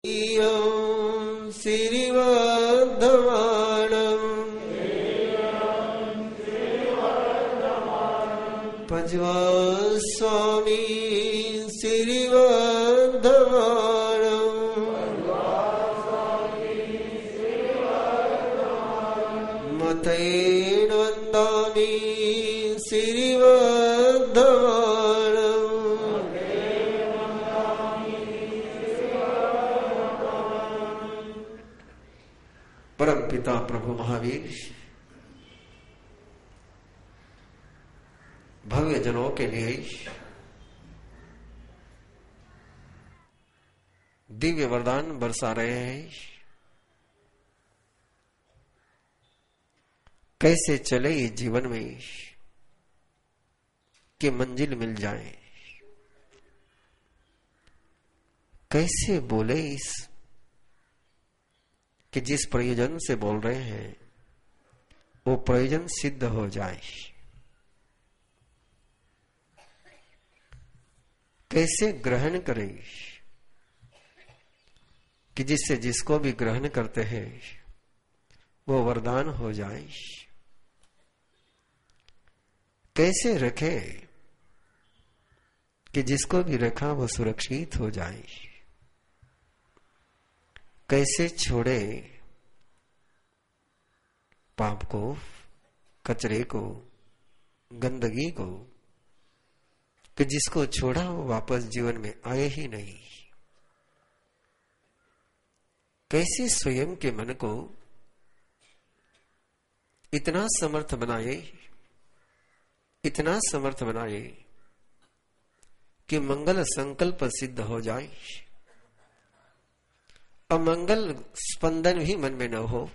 श्रीवर्धमानम् भजवा स्वामी श्रीवर्धमानम् मतेन वन्दामि श्रीवर्धमानम् परम पिता प्रभु महावीर भव्य जनों के लिए दिव्य वरदान बरसा रहे हैं। कैसे चले इस जीवन में कि मंजिल मिल जाए, कैसे बोले इस कि जिस प्रयोजन से बोल रहे हैं वो प्रयोजन सिद्ध हो जाए। कैसे ग्रहण करें कि जिससे जिसको भी ग्रहण करते हैं वो वरदान हो जाए। कैसे रखे कि जिसको भी रखा वो सुरक्षित हो जाए। कैसे छोड़े पाप को, कचरे को, गंदगी को कि जिसको छोड़ा वो वापस जीवन में आए ही नहीं। कैसे स्वयं के मन को इतना समर्थ बनाए, इतना समर्थ बनाए कि मंगल संकल्प सिद्ध हो जाए, अमंगल स्पंदन भी मन में न हो।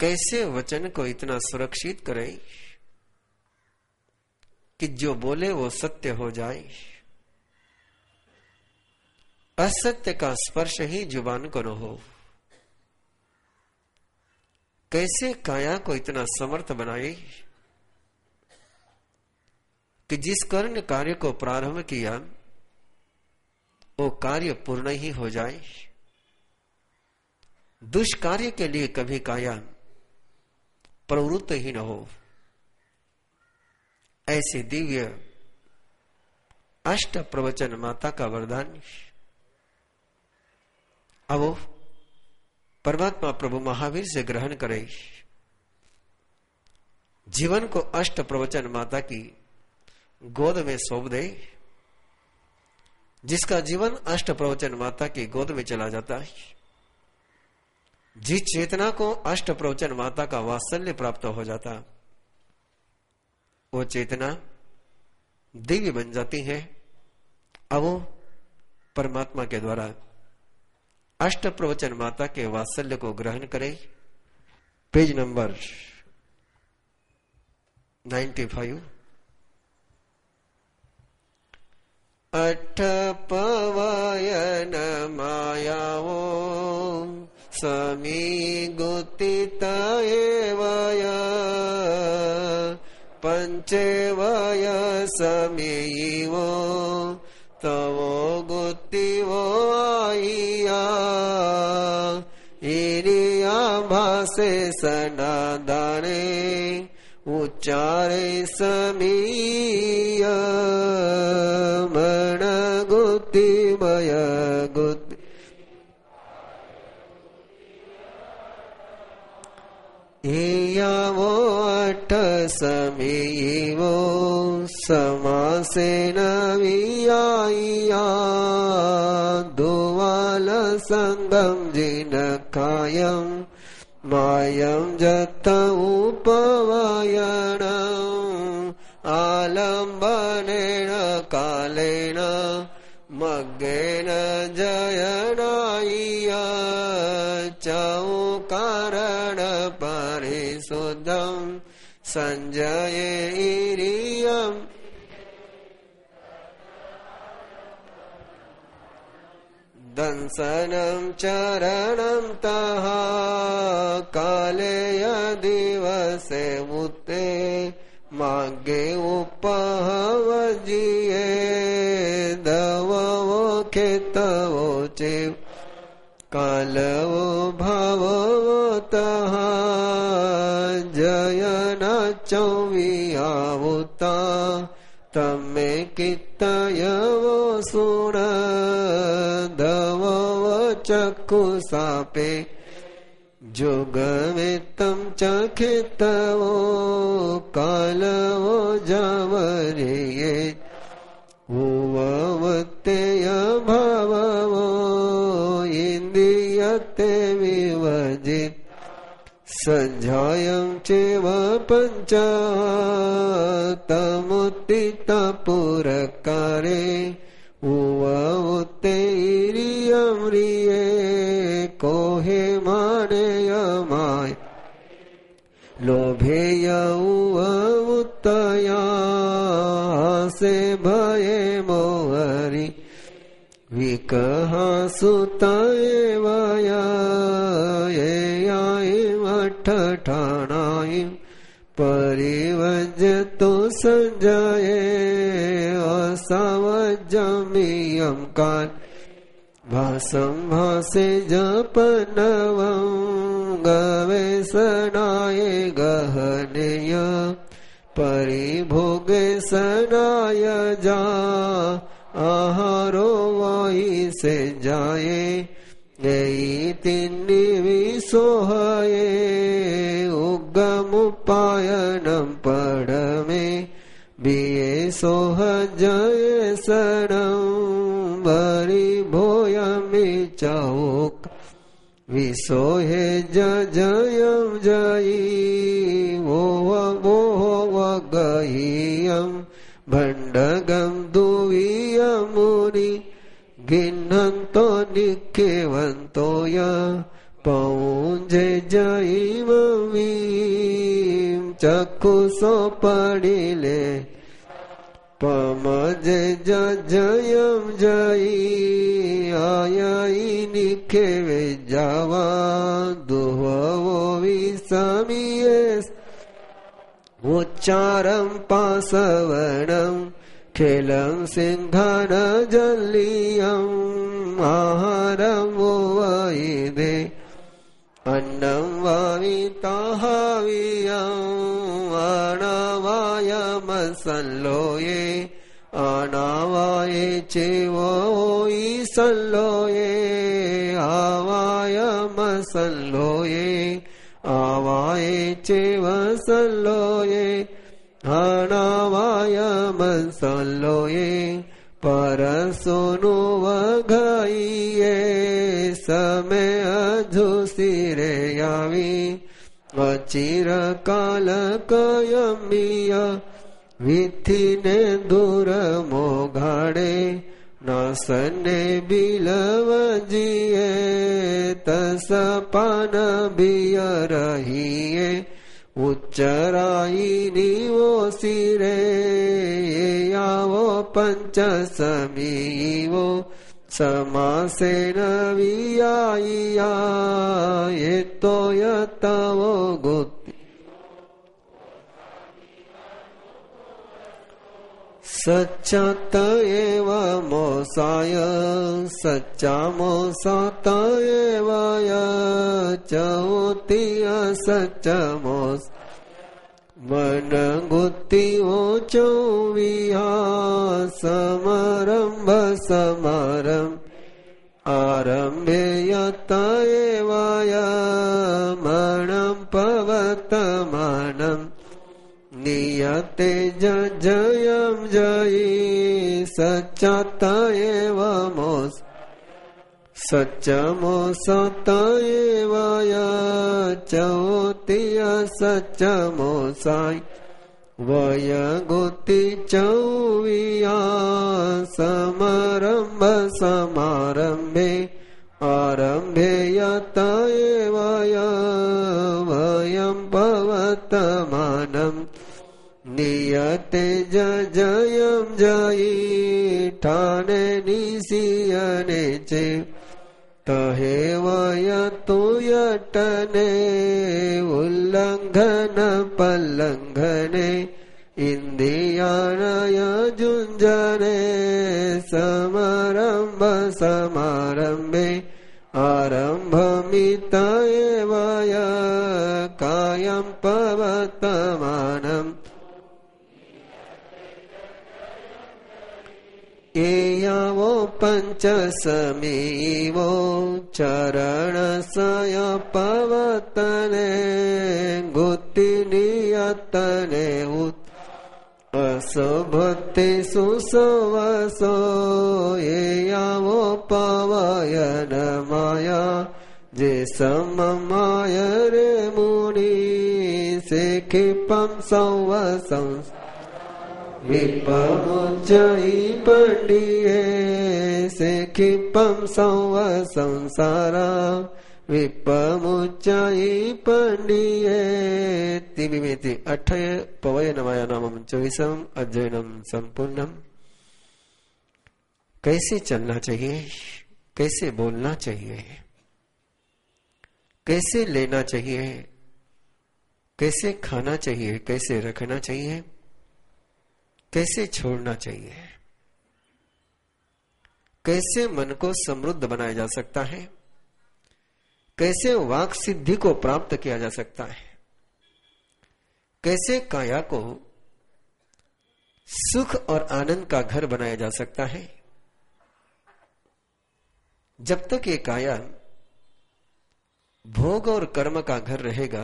कैसे वचन को इतना सुरक्षित करें कि जो बोले वो सत्य हो जाए, असत्य का स्पर्श ही जुबान को न हो। कैसे काया को इतना समर्थ बनाए कि जिस कर्ण कार्य को प्रारंभ किया वो कार्य पूर्ण ही हो जाए। दुष्कार्य के लिए कभी काया प्रवृत्त ही न हो। ऐसे दिव्य अष्ट प्रवचन माता का वरदान अब परमात्मा प्रभु महावीर से ग्रहण करे। जीवन को अष्ट प्रवचन माता की गोद में सौंप दे। जिसका जीवन अष्ट प्रवचन माता की गोद में चला जाता है, जिस चेतना को अष्ट प्रवचन माता का वात्सल्य प्राप्त हो जाता, वो चेतना दिव्य बन जाती है। अब वो परमात्मा के द्वारा अष्ट प्रवचन माता के वात्सल्य को ग्रहण करे। Page number 95। अठ पवयन मायावो समीगुतित एवय पंचेवय समीवो तवो गुतिवो आइया इरिया भासे सनादाने उच्चारे समीय मन गुतिमय गुति इयावो अठ समीवो समासे नवियाइया दुवाल संगम जिन कायम मायम जत उपवयन आलम्बनेन कालेन मग्गेन जयनाइया चौकारण परिशुद्धं संजये इरियम् दंसनं चरणं तः काले दिवसे मुते मागे उपहवजिये दववो खेतवो चेव कालवो भावो तहा जयना चौवियावुता तमे कितयवो सुण धवो चक्षु सापे जोगवे तम चखितवो कालवो जावरिये उवतेय भाववो इंद्रियते विवजित संजायं चेव पंचातमुत्थिता पुरकारे उवते इरियं रिये कोहे माने यमाय लोभेय उवतया से भये मोहरि विकहा सुताय वया ठठाणाय परिवज्यतो संजये असावज्जमियं काल भासं भासे जपनवं गवेषणाय गहनेय परिभोगे सनाय जा आहारो वही से जाए निविसोहये उग्गमुपायनं पडमे बिये सोह जय सनं बरि भोयमि चौक विसोहे जयं जयी वो वगहीयं भण्डगं दुवीयमुनि गिन्हन्तो निखेवन्तो य पौञ्जे जयिमवीं चक्षुषो पडिले पमजे जयं जयी आयई निखेवे जावा दुहवो विसमिये उच्चारं पासवनं खेलं सिंहान जल्लियं आहारं वो वैदे अन्नं वाविताहावियं अनावायमसल्लोये अनावाये चेवोयि सल्लोये आवायमसल्लोये आवाये चेव सल्लोये अनावायमसल्लोये परसोनु वघाइये समे अधुसिरे यावी अचिरकाल कयमिय विथिने दूर मोघाड़े नासने बिलवजिए तसपान बिय रहिए उच्चराई निवो सिरे यावो पंच समीवो समासेन वियायिया ये तो यतवो गुति सच्चात एव मोसाय सच्चा मोसात एव चौतिय सच्च मोस मन गुत्ति वो चौविहा समारंभ समारंभ आरंभे यत एव मणं पवतमानं नियते जयं जयी सच्चात एव मोस सच्चमोसत एव चौतिय सच्चमोसाय वय गुति चौविया समारंभ समारंभे आरंभे यत एव वयं पवतमानं नियते जयं जयी ठाने निशियने चे तहे वयतु यटने उल्लंघन पल्लंघने इंद्रियाणय जुंजने समारंभ समारंभे आरंभमित एव कायं पवतमानम् एयावो पंच समीवो चरणसय पवतने गुति नियतने असभक्ति सुसवसो एयावो पवयन माया जे सममाय रे मुनि से क्षिपं संवसं विपमुच्चै पंडिये से क्षिपं संसारा विपमुच्चै पंडिये तिमिमेति अठय पवय नवाया नामम 24 अध्ययनम संपूर्णम। कैसे चलना चाहिए, कैसे बोलना चाहिए, कैसे लेना चाहिए, कैसे खाना चाहिए, कैसे रखना चाहिए, कैसे छोड़ना चाहिए, कैसे मन को समृद्ध बनाया जा सकता है, कैसे वाक सिद्धि को प्राप्त किया जा सकता है, कैसे काया को सुख और आनंद का घर बनाया जा सकता है। जब तक ये काया भोग और कर्म का घर रहेगा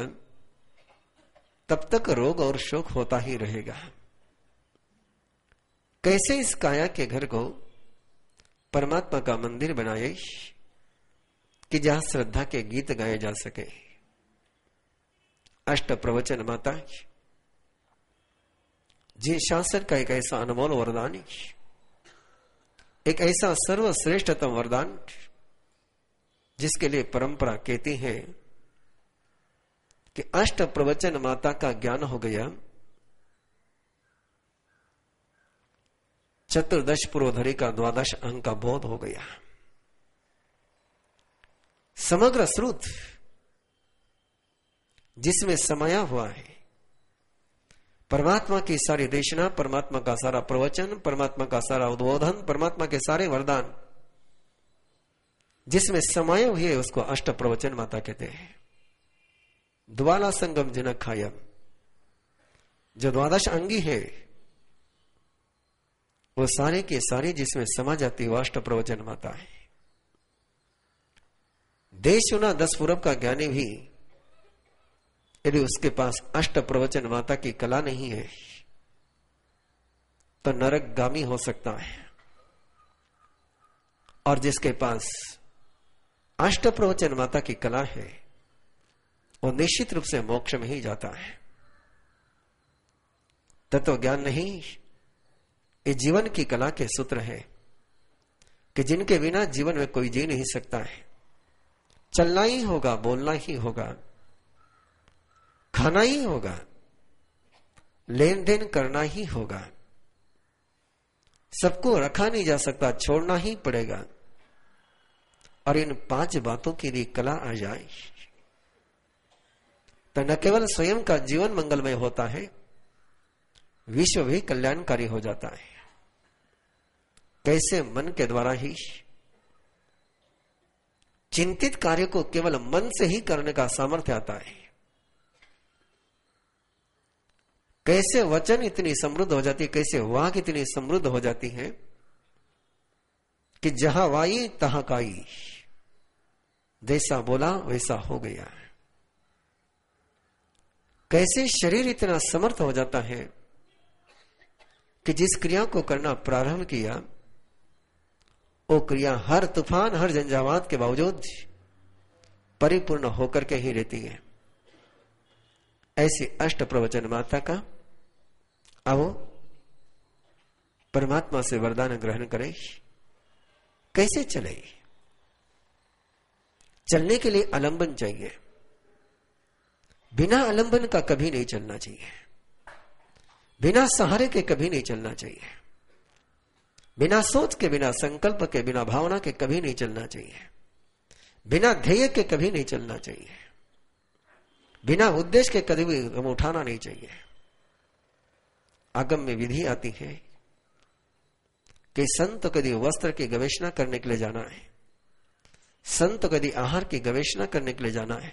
तब तक रोग और शोक होता ही रहेगा। कैसे इस काया के घर को परमात्मा का मंदिर बनाए कि जहां श्रद्धा के गीत गाए जा सके। अष्ट प्रवचन माता जी शासन का एक ऐसा अनमोल वरदान, एक ऐसा सर्वश्रेष्ठतम वरदान जिसके लिए परंपरा कहती है कि अष्ट प्रवचन माता का ज्ञान हो गया, चतुर्दश पुरोधरी का 12 अंक का बोध हो गया। समग्र श्रुत जिसमें समाया हुआ है परमात्मा की सारी देशना, परमात्मा का सारा प्रवचन, परमात्मा का सारा उद्बोधन, परमात्मा के सारे वरदान जिसमें समाये हुए उसको अष्ट प्रवचन माता कहते हैं। द्वाला संगम जनक खायम जो 12 अंगी है वो सारे के सारे जिसमें समा जाती है वो अष्ट प्रवचन माता है। देश सुना 10 पूरब का ज्ञानी भी यदि उसके पास अष्ट प्रवचन माता की कला नहीं है तो नरकगामी हो सकता है, और जिसके पास अष्ट प्रवचन माता की कला है वो निश्चित रूप से मोक्ष में ही जाता है। तत्व ज्ञान नहीं, ये जीवन की कला के सूत्र है कि जिनके बिना जीवन में कोई जी नहीं सकता है। चलना ही होगा, बोलना ही होगा, खाना ही होगा, लेन देन करना ही होगा, सबको रखा नहीं जा सकता, छोड़ना ही पड़ेगा। और इन 5 बातों की यदि कला आ जाए तो न केवल स्वयं का जीवन मंगलमय होता है, विश्व भी कल्याणकारी हो जाता है। कैसे मन के द्वारा ही चिंतित कार्य को केवल मन से ही करने का सामर्थ्य आता है। कैसे वचन इतनी समृद्ध हो जाती है, कैसे वाक इतनी समृद्ध हो जाती है कि जहां वाई तहां काई, जैसा बोला वैसा हो गया। कैसे शरीर इतना समर्थ हो जाता है कि जिस क्रिया को करना प्रारंभ किया वो क्रिया हर तूफान, हर झंझावात के बावजूद परिपूर्ण होकर के ही रहती है। ऐसी अष्ट प्रवचन माता का आओ परमात्मा से वरदान ग्रहण करें। कैसे चले? चलने के लिए आलंबन चाहिए। बिना आलंबन का कभी नहीं चलना चाहिए, बिना सहारे के कभी नहीं चलना चाहिए, बिना सोच के, बिना संकल्प के, बिना भावना के कभी नहीं चलना चाहिए, बिना ध्येय के कभी नहीं चलना चाहिए, बिना उद्देश्य के कभी भी हम उठाना नहीं चाहिए। आगम में विधि आती है कि संत को यदि वस्त्र की गवेषणा करने के लिए जाना है, संत को यदि आहार की गवेषणा करने के लिए जाना है,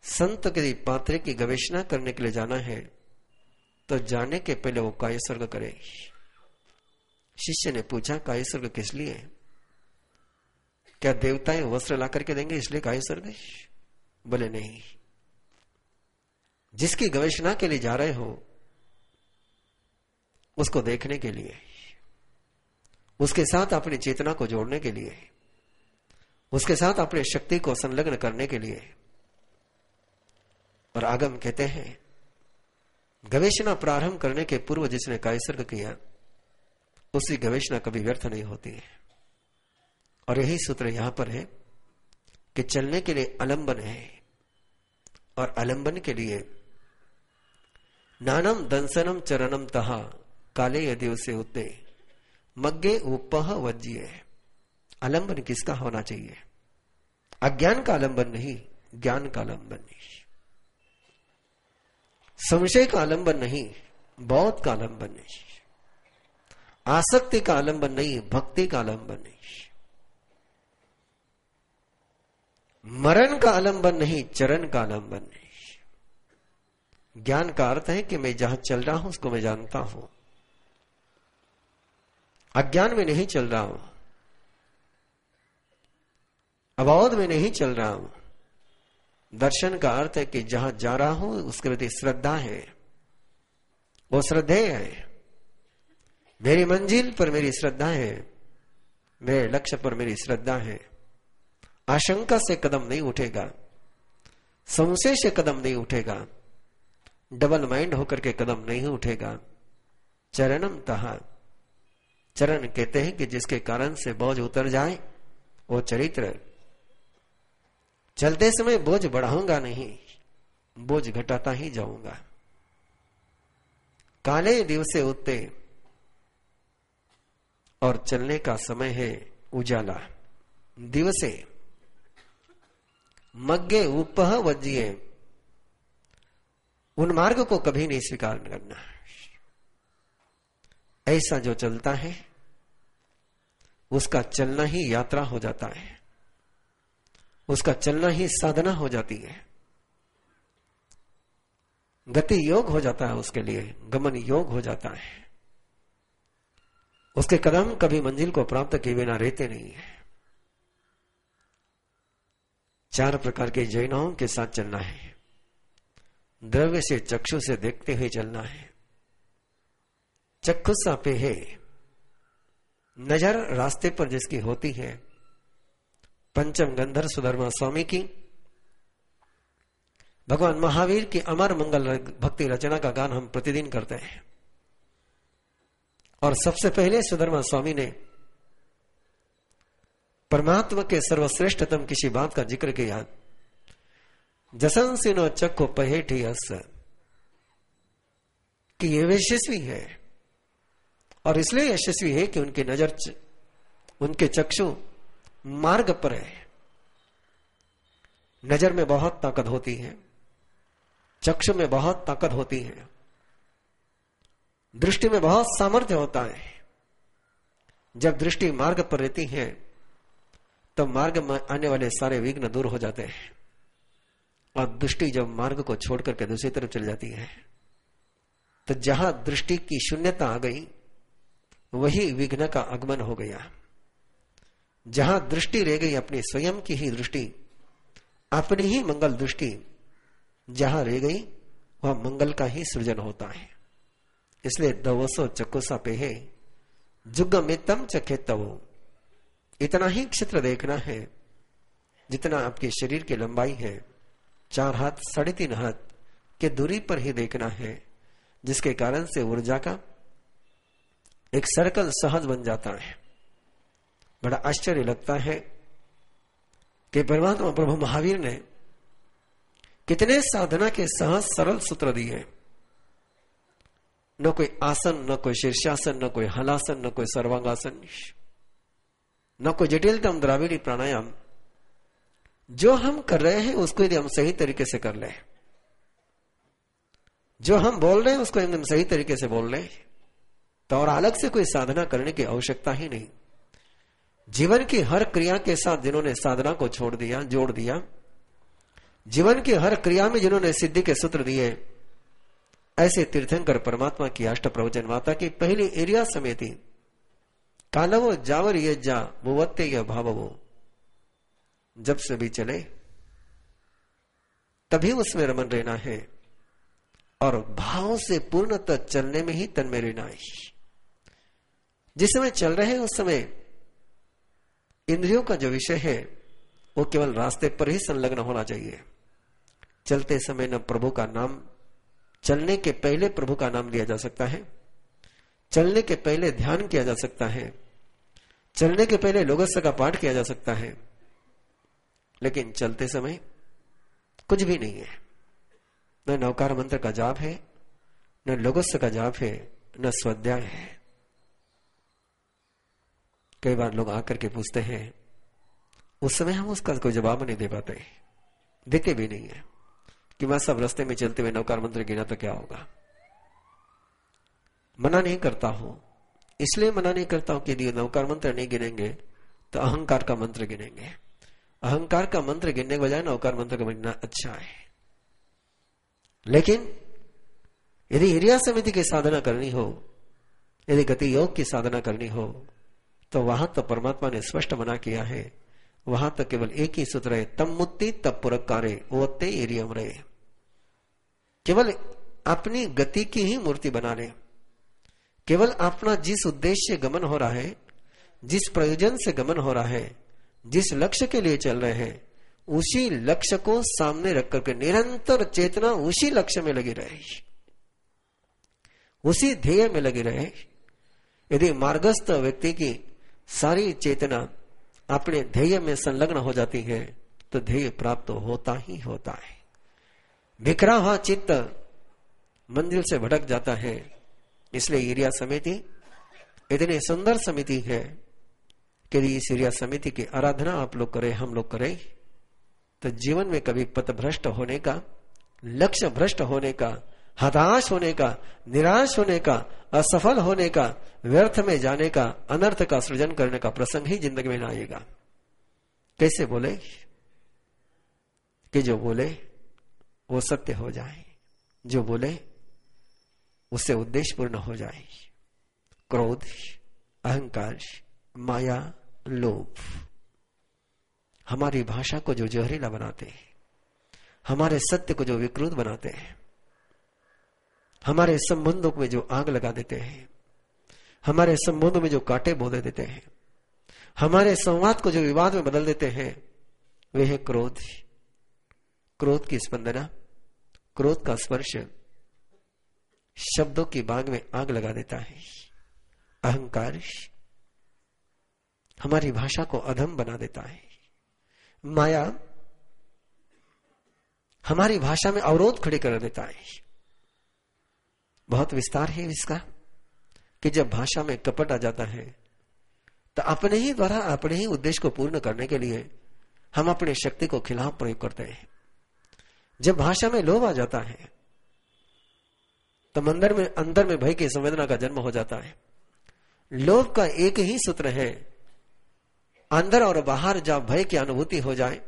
संत को यदि पात्र की गवेषणा करने के लिए जाना है, तो जाने के पहले वो कायस्वर्ग करे। शिष्य ने पूछा, कायस्वर्ग किस लिए? क्या देवताएं वस्त्र ला करके देंगे इसलिए कायस्वर्ग? बोले नहीं, जिसकी गवेषणा के लिए जा रहे हो उसको देखने के लिए, उसके साथ अपनी चेतना को जोड़ने के लिए, उसके साथ अपनी शक्ति को संलग्न करने के लिए। और आगम कहते हैं, गवेषणा प्रारंभ करने के पूर्व जिसने कायस्वर्ग किया उसकी गवेषणा कभी व्यर्थ नहीं होती है। और यही सूत्र यहां पर है कि चलने के लिए आलंबन है, और आलंबन के लिए नानम दंसनम चरणम तहा काले यदि उसे उते मग्गे उपह वज्य। आलंबन किसका होना चाहिए? अज्ञान का आलंबन नहीं, ज्ञान का आलंबन नहीं, संशय का आलंबन नहीं, बौद्ध का आलंबन नहीं, आसक्ति का आलंबन नहीं, भक्ति का आलंबन नहीं, मरण का आलंबन नहीं, चरण का आलंबन नहीं। ज्ञान का अर्थ है कि मैं जहां चल रहा हूं उसको मैं जानता हूं, अज्ञान में नहीं चल रहा हूं, अबोध में नहीं चल रहा हूं। दर्शन का अर्थ है कि जहां जा रहा हूं उसके प्रति श्रद्धा है, वो श्रद्धेय है। मेरी मंजिल पर मेरी श्रद्धा है, मेरे लक्ष्य पर मेरी श्रद्धा है। आशंका से कदम नहीं उठेगा, संशय से कदम नहीं उठेगा, डबल माइंड होकर के कदम नहीं उठेगा। चरणम तहा, चरण कहते हैं कि जिसके कारण से बोझ उतर जाए वो चरित्र। चलते समय बोझ बढ़ाऊंगा नहीं, बोझ घटाता ही जाऊंगा। काले दिवसे उठते, और चलने का समय है उजाला। दिवसे मग्गे उपह वज्ये, उन मार्ग को कभी नहीं स्वीकार करना। ऐसा जो चलता है उसका चलना ही यात्रा हो जाता है, उसका चलना ही साधना हो जाती है, गति योग हो जाता है, उसके लिए गमन योग हो जाता है। उसके कदम कभी मंजिल को प्राप्त किए बिना रहते नहीं है। 4 प्रकार के जैनाओं के साथ चलना है। द्रव्य से, चक्षु से देखते हुए चलना है। चक्षुषा पे है, नजर रास्ते पर जिसकी होती है। पंचम गंधर सुधर्मा स्वामी की, भगवान महावीर की अमर मंगल भक्ति रचना का गान हम प्रतिदिन करते हैं। और सबसे पहले सुधर्मा स्वामी ने परमात्मा के सर्वश्रेष्ठतम किसी बात का जिक्र किया। जसंसिनो चक्को पहेठी अस, कि ये यशस्वी है, और इसलिए यशस्वी है कि उनकी नजर, उनके चक्षु मार्ग पर है। नजर में बहुत ताकत होती है, चक्षु में बहुत ताकत होती है, दृष्टि में बहुत सामर्थ्य होता है। जब दृष्टि मार्ग पर रहती है तो मार्ग में आने वाले सारे विघ्न दूर हो जाते हैं, और दृष्टि जब मार्ग को छोड़ करके दूसरी तरफ चली जाती है तो जहां दृष्टि की शून्यता आ गई वही विघ्न का आगमन हो गया। जहां दृष्टि रह गई अपनी स्वयं की ही दृष्टि, अपनी ही मंगल दृष्टि जहां रह गई वह मंगल का ही सृजन होता है। इसलिए दवसो चकुसा पे है जुगमितम चखेतवो, इतना ही क्षेत्र देखना है जितना आपके शरीर की लंबाई है। 4 हाथ 3.5 हाथ के दूरी पर ही देखना है, जिसके कारण से ऊर्जा का एक सर्कल सहज बन जाता है। बड़ा आश्चर्य लगता है कि परमात्मा प्रभु महावीर ने कितने साधना के सहज सरल सूत्र दिए। न कोई आसन, न कोई शीर्षासन, न कोई हलासन, न कोई सर्वांगासन, न कोई जटिलतम द्राविड़ी प्राणायाम। जो हम कर रहे हैं उसको यदि हम सही तरीके से कर ले, जो हम बोल रहे हैं उसको एकदम सही तरीके से बोल ले, तो और अलग से कोई साधना करने की आवश्यकता ही नहीं। जीवन की हर क्रिया के साथ जिन्होंने साधना को छोड़ दिया, जोड़ दिया, जीवन की हर क्रिया में जिन्होंने सिद्धि के सूत्र दिए, ऐसे तीर्थंकर परमात्मा की अष्ट प्रवचन माता की पहली एरिया समिति कालवो जावर ये जा मुवत्ते यह भाववो, जब से भी चले तभी उसमें रमन रहना है और भाव से पूर्णतः चलने में ही तन्मय रहना है। जिस समय चल रहे हैं उस समय इंद्रियों का जो विषय है वो केवल रास्ते पर ही संलग्न होना चाहिए। चलते समय न प्रभु का नाम, चलने के पहले प्रभु का नाम लिया जा सकता है, चलने के पहले ध्यान किया जा सकता है, चलने के पहले लोगस्य का पाठ किया जा सकता है, लेकिन चलते समय कुछ भी नहीं है। न नवकार मंत्र का जाप है, न लोगस्य का जाप है, न स्वाध्याय है। कई बार लोग आकर के पूछते हैं, उस समय हम उसका कोई जवाब नहीं दे पाते, देते भी नहीं है कि मैं सब रास्ते में चलते हुए नवकार मंत्र गिना तो क्या होगा। मना नहीं करता हूं, इसलिए मना नहीं करता हूं कि यदि नवकार मंत्र नहीं गिनेंगे तो अहंकार का मंत्र गिनेंगे। अहंकार का मंत्र गिनने के बजाय नवकार मंत्र का गिनना अच्छा है। लेकिन यदि एरिया समिति की साधना करनी हो, यदि गति योग की साधना करनी हो, तो वहां तो परमात्मा ने स्पष्ट मना किया है। वहां तो केवल एक ही सूत्र है, तम मुत्ति तब पुरकारे ओते एरियम रहे। केवल अपनी गति की ही मूर्ति बना ले, केवल अपना जिस उद्देश्य से गमन हो रहा है, जिस प्रयोजन से गमन हो रहा है, जिस लक्ष्य के लिए चल रहे हैं, उसी लक्ष्य को सामने रख करके निरंतर चेतना उसी लक्ष्य में लगी रहे, उसी ध्येय में लगी रहे। यदि मार्गस्थ व्यक्ति की सारी चेतना अपने ध्येय में संलग्न हो जाती है तो ध्येय प्राप्त होता ही होता है। बिखरा हुआ चित्त मंजिल से भटक जाता है। इसलिए एरिया समिति इतनी सुंदर समिति है कि इस एरिया समिति की आराधना आप लोग करें, हम लोग करें, तो जीवन में कभी पथभ्रष्ट होने का, लक्ष्य भ्रष्ट होने का, हताश होने का, निराश होने का, असफल होने का, व्यर्थ में जाने का, अनर्थ का सृजन करने का प्रसंग ही जिंदगी में ना आएगा। कैसे बोले कि जो बोले वो सत्य हो जाए, जो बोले उससे उद्देश्य पूर्ण हो जाए। क्रोध, अहंकार, माया, लोभ हमारी भाषा को जो जहरीला बनाते हैं, हमारे सत्य को जो विकृत बनाते हैं, हमारे संबंधों में जो आग लगा देते हैं, हमारे संबंधों में जो कांटे बो देते हैं, हमारे संवाद को जो विवाद में बदल देते हैं, वे है क्रोध। क्रोध की स्पंदना, क्रोध का स्पर्श शब्दों की बाग में आग लगा देता है। अहंकार हमारी भाषा को अधम बना देता है। माया हमारी भाषा में अवरोध खड़े कर देता है। बहुत विस्तार है इसका कि जब भाषा में कपट आ जाता है तो अपने ही द्वारा अपने ही उद्देश्य को पूर्ण करने के लिए हम अपने शक्ति को खिलाफ प्रयोग करते हैं। जब भाषा में लोभ आ जाता है तो अंदर में भय की संवेदना का जन्म हो जाता है। लोभ का एक ही सूत्र है, अंदर और बाहर जहां भय की अनुभूति हो जाए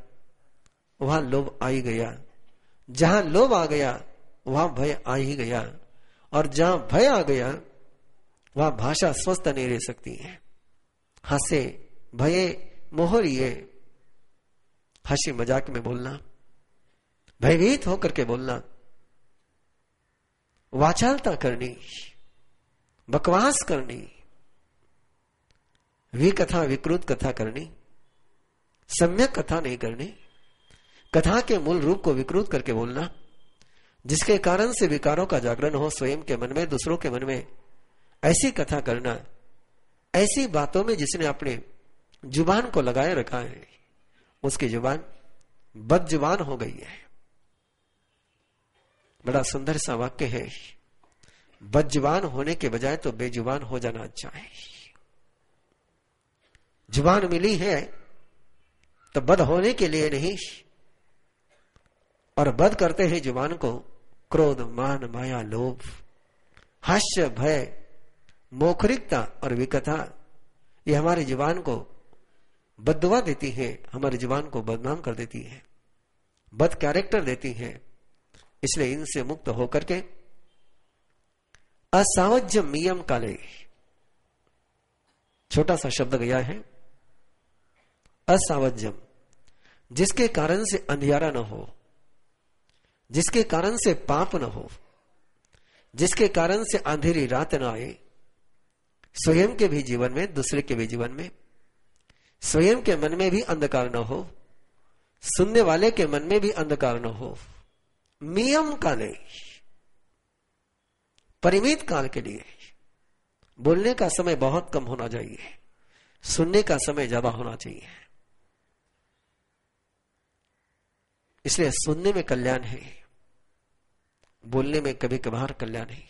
वहां लोभ आ ही गया, जहां लोभ आ गया वहां भय आ ही गया, और जहां भय आ गया वहां भाषा स्वस्थ नहीं रह सकती है। हंसे, भये, मोहरिए, हंसी मजाक में बोलना, भयभीत होकर के बोलना, वाचालता करनी, बकवास करनी, विकथा विकृत कथा करनी, सम्यक कथा नहीं करनी, कथा के मूल रूप को विकृत करके बोलना, जिसके कारण से विकारों का जागरण हो स्वयं के मन में, दूसरों के मन में, ऐसी कथा करना, ऐसी बातों में जिसने अपने जुबान को लगाए रखा है उसकी जुबान बदजुबान हो गई है। बड़ा सुंदर सा वाक्य है, बदजुबान होने के बजाय तो बेजुबान हो जाना अच्छा है। जुबान मिली है तो बद होने के लिए नहीं, और बद करते हैं जुबान को क्रोध, मान, माया, लोभ, हास्य, भय, मोखरिकता और विकथा ये हमारे जीवन को बददुआ देती है, हमारे जीवन को बदनाम कर देती है, बद कैरेक्टर देती है। इसलिए इनसे मुक्त होकर के असावज्यम मियम काले, छोटा सा शब्द गया है, असावज्यम, जिसके कारण से अंधियारा न हो, जिसके कारण से पाप न हो, जिसके कारण से अंधेरी रात न आए, स्वयं के भी जीवन में, दूसरे के भी जीवन में, स्वयं के मन में भी अंधकार न हो, सुनने वाले के मन में भी अंधकार न हो। मियम काले, परिमित काल के लिए। बोलने का समय बहुत कम होना चाहिए, सुनने का समय ज्यादा होना चाहिए। इसलिए सुनने में कल्याण है, बोलने में कभी कभार कल्याण है।